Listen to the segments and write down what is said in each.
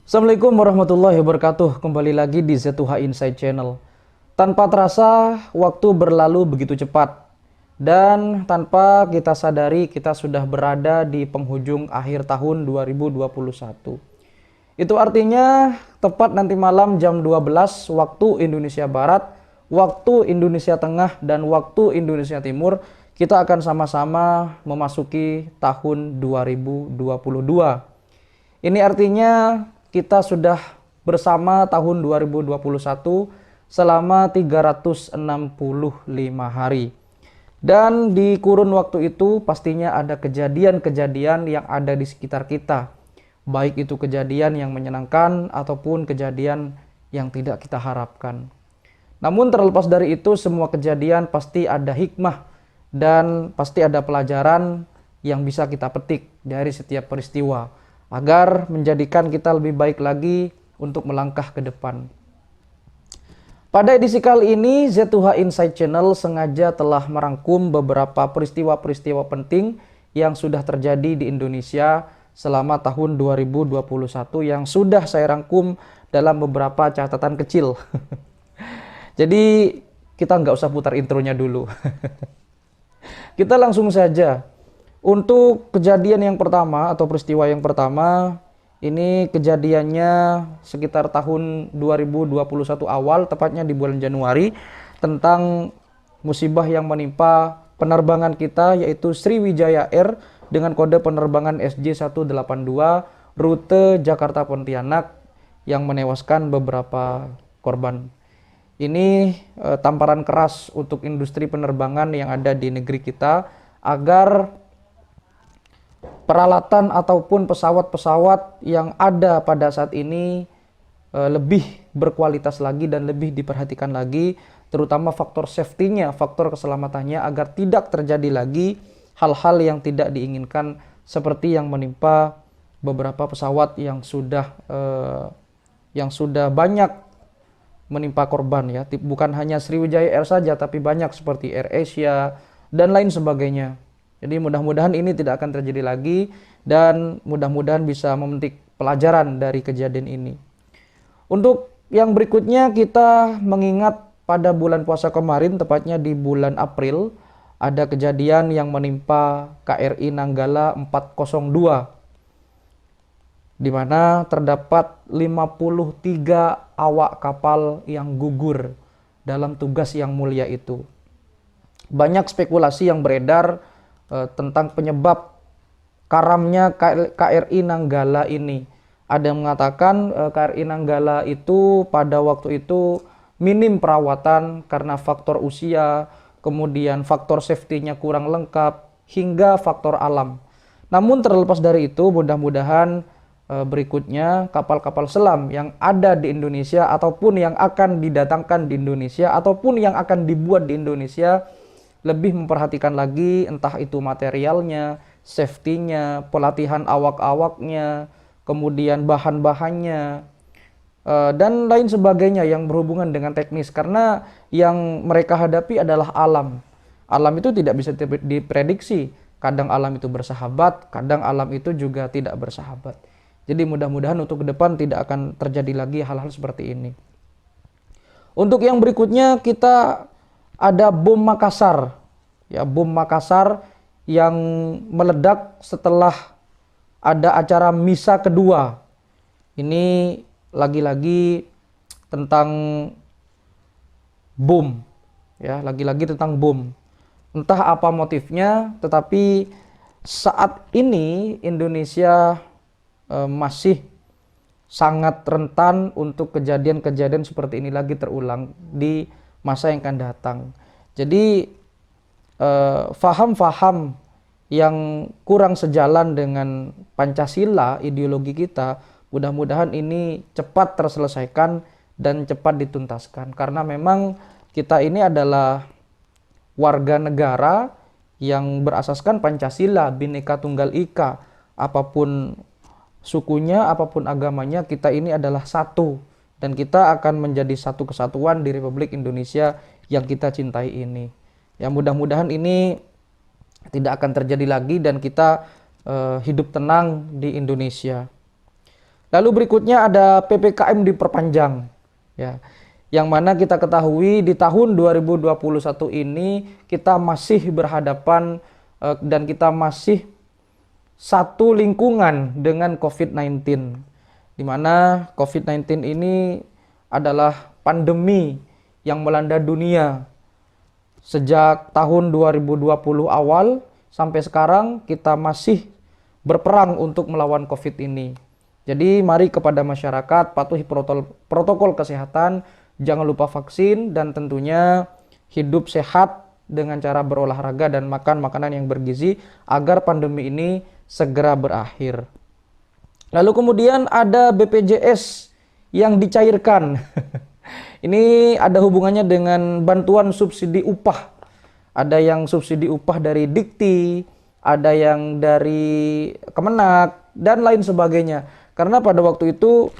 Assalamualaikum warahmatullahi wabarakatuh. Kembali lagi di Z2H Insight Channel. Tanpa terasa, waktu berlalu begitu cepat. Dan tanpa kita sadari, kita sudah berada di penghujung akhir tahun 2021. Itu artinya tepat nanti malam jam 12 waktu Indonesia Barat, waktu Indonesia Tengah, dan waktu Indonesia Timur, kita akan sama-sama memasuki tahun 2022. Ini artinya kita sudah bersama tahun 2021 selama 365 hari. Dan di kurun waktu itu pastinya ada kejadian-kejadian yang ada di sekitar kita. Baik itu kejadian yang menyenangkan ataupun kejadian yang tidak kita harapkan. Namun terlepas dari itu, semua kejadian pasti ada hikmah dan pasti ada pelajaran yang bisa kita petik dari setiap peristiwa, agar menjadikan kita lebih baik lagi untuk melangkah ke depan. Pada edisi kali ini, Z2H Insight Channel sengaja telah merangkum beberapa peristiwa-peristiwa penting yang sudah terjadi di Indonesia selama tahun 2021 yang sudah saya rangkum dalam beberapa catatan kecil. Jadi kita nggak usah putar intronya dulu. Kita langsung saja. Untuk kejadian yang pertama atau peristiwa yang pertama, ini kejadiannya sekitar tahun 2021 awal, tepatnya di bulan Januari, tentang musibah yang menimpa penerbangan kita, yaitu Sriwijaya Air dengan kode penerbangan SJ182 rute Jakarta Pontianak yang menewaskan beberapa korban. Ini tamparan keras untuk industri penerbangan yang ada di negeri kita, agar peralatan ataupun pesawat-pesawat yang ada pada saat ini lebih berkualitas lagi dan lebih diperhatikan lagi, terutama faktor safety-nya, faktor keselamatannya, agar tidak terjadi lagi hal-hal yang tidak diinginkan seperti yang menimpa beberapa pesawat yang sudah banyak menimpa korban, ya. Bukan hanya Sriwijaya Air saja, tapi banyak seperti Air Asia dan lain sebagainya. Jadi mudah-mudahan ini tidak akan terjadi lagi dan mudah-mudahan bisa memetik pelajaran dari kejadian ini. Untuk yang berikutnya, kita mengingat pada bulan puasa kemarin, tepatnya di bulan April, ada kejadian yang menimpa KRI Nanggala 402, di mana terdapat 53 awak kapal yang gugur dalam tugas yang mulia itu. Banyak spekulasi yang beredar tentang penyebab karamnya KRI Nanggala ini. Ada yang mengatakan KRI Nanggala itu pada waktu itu minim perawatan karena faktor usia, kemudian faktor safety-nya kurang lengkap, hingga faktor alam. Namun terlepas dari itu, mudah-mudahan berikutnya kapal-kapal selam yang ada di Indonesia ataupun yang akan didatangkan di Indonesia ataupun yang akan dibuat di Indonesia lebih memperhatikan lagi, entah itu materialnya, safety-nya, pelatihan awak-awaknya, kemudian bahan-bahannya, dan lain sebagainya yang berhubungan dengan teknis. Karena yang mereka hadapi adalah alam. Alam itu tidak bisa diprediksi. Kadang alam itu bersahabat, kadang alam itu juga tidak bersahabat. Jadi mudah-mudahan untuk ke depan tidak akan terjadi lagi hal-hal seperti ini. Untuk yang berikutnya, kita ada bom Makassar, ya, bom Makassar yang meledak setelah ada acara misa kedua. Ini lagi-lagi tentang bom, ya, lagi-lagi tentang bom. Entah apa motifnya, tetapi saat ini Indonesia masih sangat rentan untuk kejadian-kejadian seperti ini lagi terulang di masa yang akan datang. Jadi faham-faham yang kurang sejalan dengan Pancasila, ideologi kita, mudah-mudahan ini cepat terselesaikan dan cepat dituntaskan. Karena memang kita ini adalah warga negara yang berasaskan Pancasila, Bhinneka Tunggal Ika. Apapun sukunya, apapun agamanya, kita ini adalah satu. Dan kita akan menjadi satu kesatuan di Republik Indonesia yang kita cintai ini. Ya, mudah-mudahan ini tidak akan terjadi lagi dan kita hidup tenang di Indonesia. Lalu berikutnya ada PPKM diperpanjang, ya. Yang mana kita ketahui di tahun 2021 ini kita masih berhadapan dan kita masih satu lingkungan dengan COVID-19. Di mana COVID-19 ini adalah pandemi yang melanda dunia. Sejak tahun 2020 awal sampai sekarang kita masih berperang untuk melawan COVID ini. Jadi mari kepada masyarakat patuhi protokol kesehatan, jangan lupa vaksin, dan tentunya hidup sehat dengan cara berolahraga dan makan makanan yang bergizi agar pandemi ini segera berakhir. Lalu kemudian ada BPJS yang dicairkan. Ini ada hubungannya dengan bantuan subsidi upah. Ada yang subsidi upah dari Dikti, ada yang dari Kemenak, dan lain sebagainya. Karena pada waktu itu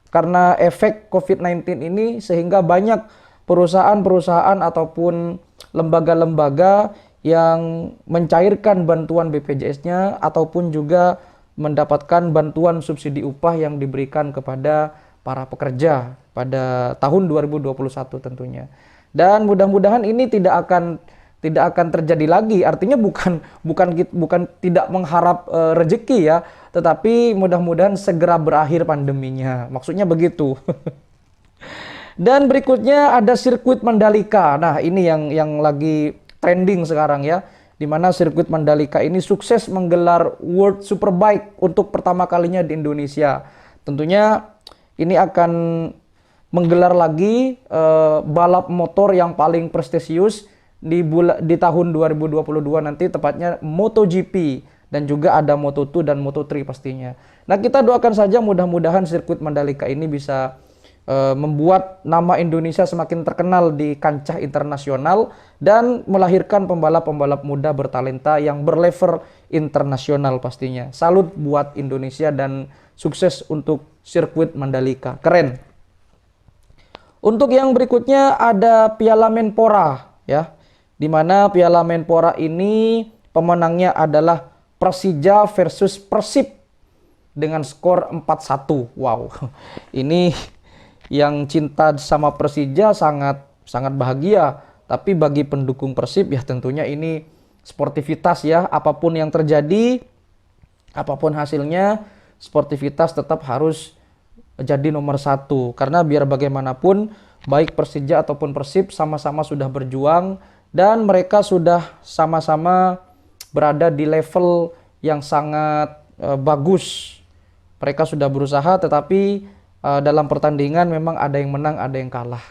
karena efek COVID-19 ini sehingga banyak perusahaan-perusahaan ataupun lembaga-lembaga yang mencairkan bantuan BPJS-nya ataupun juga mendapatkan bantuan subsidi upah yang diberikan kepada para pekerja pada tahun 2021 tentunya. Dan mudah-mudahan ini tidak akan terjadi lagi. Artinya bukan tidak mengharap rezeki ya, tetapi mudah-mudahan segera berakhir pandeminya. Maksudnya begitu. Dan berikutnya ada sirkuit Mandalika. Nah, ini yang lagi trending sekarang ya, di mana sirkuit Mandalika ini sukses menggelar World Superbike untuk pertama kalinya di Indonesia. Tentunya ini akan menggelar lagi balap motor yang paling prestisius di tahun 2022 nanti, tepatnya MotoGP, dan juga ada Moto2 dan Moto3 pastinya. Nah, kita doakan saja mudah-mudahan sirkuit Mandalika ini bisa membuat nama Indonesia semakin terkenal di kancah internasional dan melahirkan pembalap-pembalap muda bertalenta yang berlevel internasional pastinya. Salut buat Indonesia dan sukses untuk sirkuit Mandalika. Keren. Untuk yang berikutnya ada Piala Menpora ya. Di mana Piala Menpora ini pemenangnya adalah Persija versus Persib dengan skor 4-1. Wow. Ini yang cinta sama Persija sangat bahagia, tapi bagi pendukung Persib ya tentunya ini sportivitas ya. Apapun yang terjadi, apapun hasilnya, sportivitas tetap harus jadi nomor satu. Karena biar bagaimanapun baik Persija ataupun Persib sama-sama sudah berjuang dan mereka sudah sama-sama berada di level yang sangat bagus. Mereka sudah berusaha, tetapi dalam pertandingan memang ada yang menang, ada yang kalah.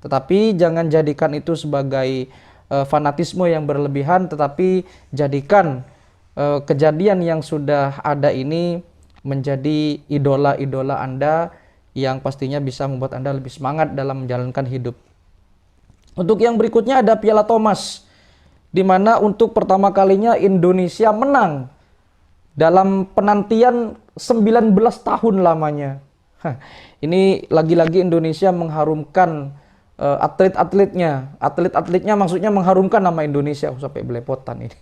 Tetapi jangan jadikan itu sebagai fanatisme yang berlebihan, tetapi jadikan kejadian yang sudah ada ini menjadi idola-idola Anda yang pastinya bisa membuat Anda lebih semangat dalam menjalankan hidup. Untuk yang berikutnya ada Piala Thomas, di mana untuk pertama kalinya Indonesia menang dalam penantian 19 tahun lamanya. Ini lagi-lagi Indonesia mengharumkan atlet-atletnya. Atlet-atletnya maksudnya mengharumkan nama Indonesia. Sampai belepotan ini.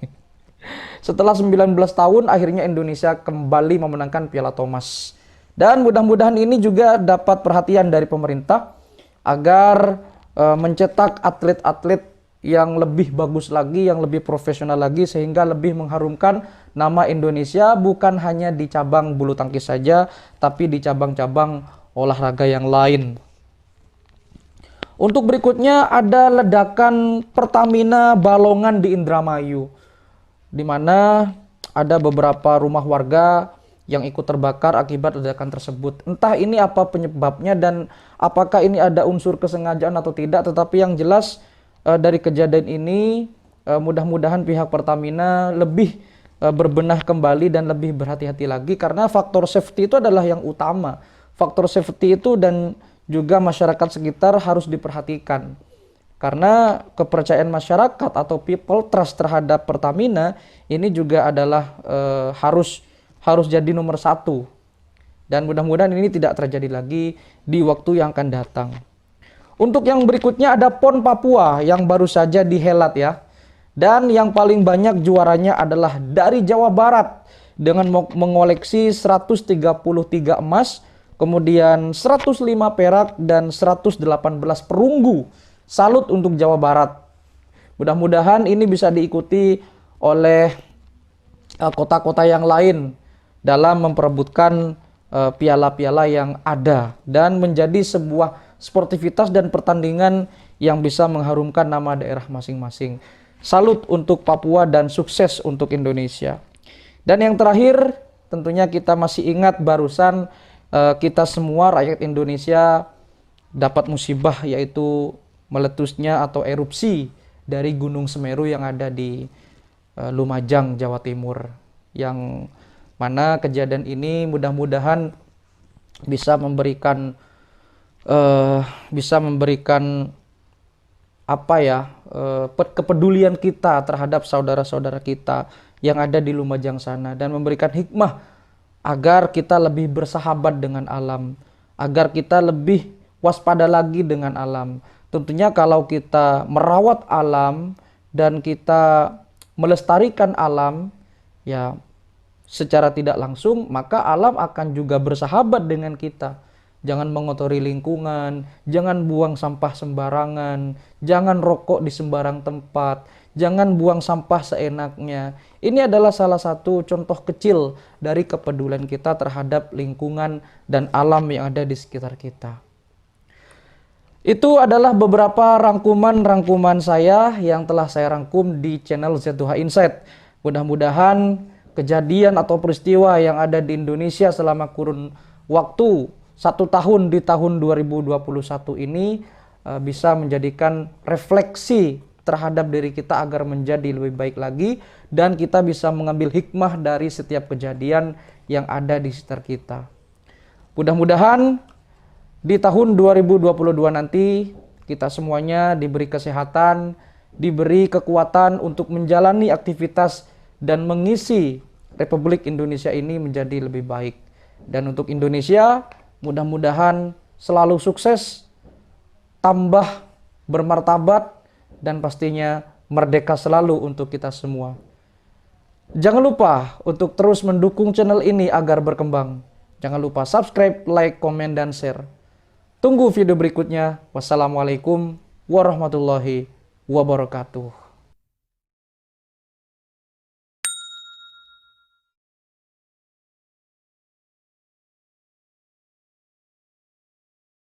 Setelah 19 tahun akhirnya Indonesia kembali memenangkan Piala Thomas. Dan mudah-mudahan ini juga dapat perhatian dari pemerintah agar mencetak atlet-atlet yang lebih bagus lagi, yang lebih profesional lagi, sehingga lebih mengharumkan nama Indonesia bukan hanya di cabang bulu tangkis saja, tapi di cabang-cabang olahraga yang lain. Untuk berikutnya ada ledakan Pertamina Balongan di Indramayu, di mana ada beberapa rumah warga yang ikut terbakar akibat ledakan tersebut. Entah ini apa penyebabnya dan apakah ini ada unsur kesengajaan atau tidak, tetapi yang jelas dari kejadian ini mudah-mudahan pihak Pertamina lebih berbenah kembali dan lebih berhati-hati lagi, karena faktor safety itu adalah yang utama. Faktor safety itu dan juga masyarakat sekitar harus diperhatikan. Karena kepercayaan masyarakat atau people trust terhadap Pertamina ini juga adalah harus jadi nomor satu. Dan mudah-mudahan ini tidak terjadi lagi di waktu yang akan datang. Untuk yang berikutnya ada PON Papua yang baru saja dihelat ya. Dan yang paling banyak juaranya adalah dari Jawa Barat, dengan mengoleksi 133 emas, kemudian 105 perak dan 118 perunggu. Salut untuk Jawa Barat. Mudah-mudahan ini bisa diikuti oleh kota-kota yang lain dalam memperebutkan piala-piala yang ada dan menjadi sebuah sportivitas dan pertandingan yang bisa mengharumkan nama daerah masing-masing. Salut untuk Papua dan sukses untuk Indonesia. Dan yang terakhir, tentunya kita masih ingat barusan kita semua rakyat Indonesia dapat musibah, yaitu meletusnya atau erupsi dari Gunung Semeru yang ada di Lumajang, Jawa Timur. Yang mana kejadian ini mudah-mudahan bisa memberikan kepedulian kita terhadap saudara-saudara kita yang ada di Lumajang sana, dan memberikan hikmah agar kita lebih bersahabat dengan alam, agar kita lebih waspada lagi dengan alam. Tentunya kalau kita merawat alam dan kita melestarikan alam, ya secara tidak langsung maka alam akan juga bersahabat dengan kita. Jangan mengotori lingkungan, jangan buang sampah sembarangan, jangan rokok di sembarang tempat, jangan buang sampah seenaknya. Ini adalah salah satu contoh kecil dari kepedulian kita terhadap lingkungan dan alam yang ada di sekitar kita. Itu adalah beberapa rangkuman saya yang telah saya rangkum di channel Z2H Insight. Mudah-mudahan kejadian atau peristiwa yang ada di Indonesia selama kurun waktu 1 tahun di tahun 2021 ini bisa menjadikan refleksi terhadap diri kita agar menjadi lebih baik lagi, dan kita bisa mengambil hikmah dari setiap kejadian yang ada di sekitar kita. Mudah-mudahan di tahun 2022 nanti kita semuanya diberi kesehatan, diberi kekuatan untuk menjalani aktivitas dan mengisi Republik Indonesia ini menjadi lebih baik. Dan untuk Indonesia, mudah-mudahan selalu sukses, tambah bermartabat, dan pastinya merdeka selalu untuk kita semua. Jangan lupa untuk terus mendukung channel ini agar berkembang. Jangan lupa subscribe, like, komen, dan share. Tunggu video berikutnya. Wassalamualaikum warahmatullahi wabarakatuh.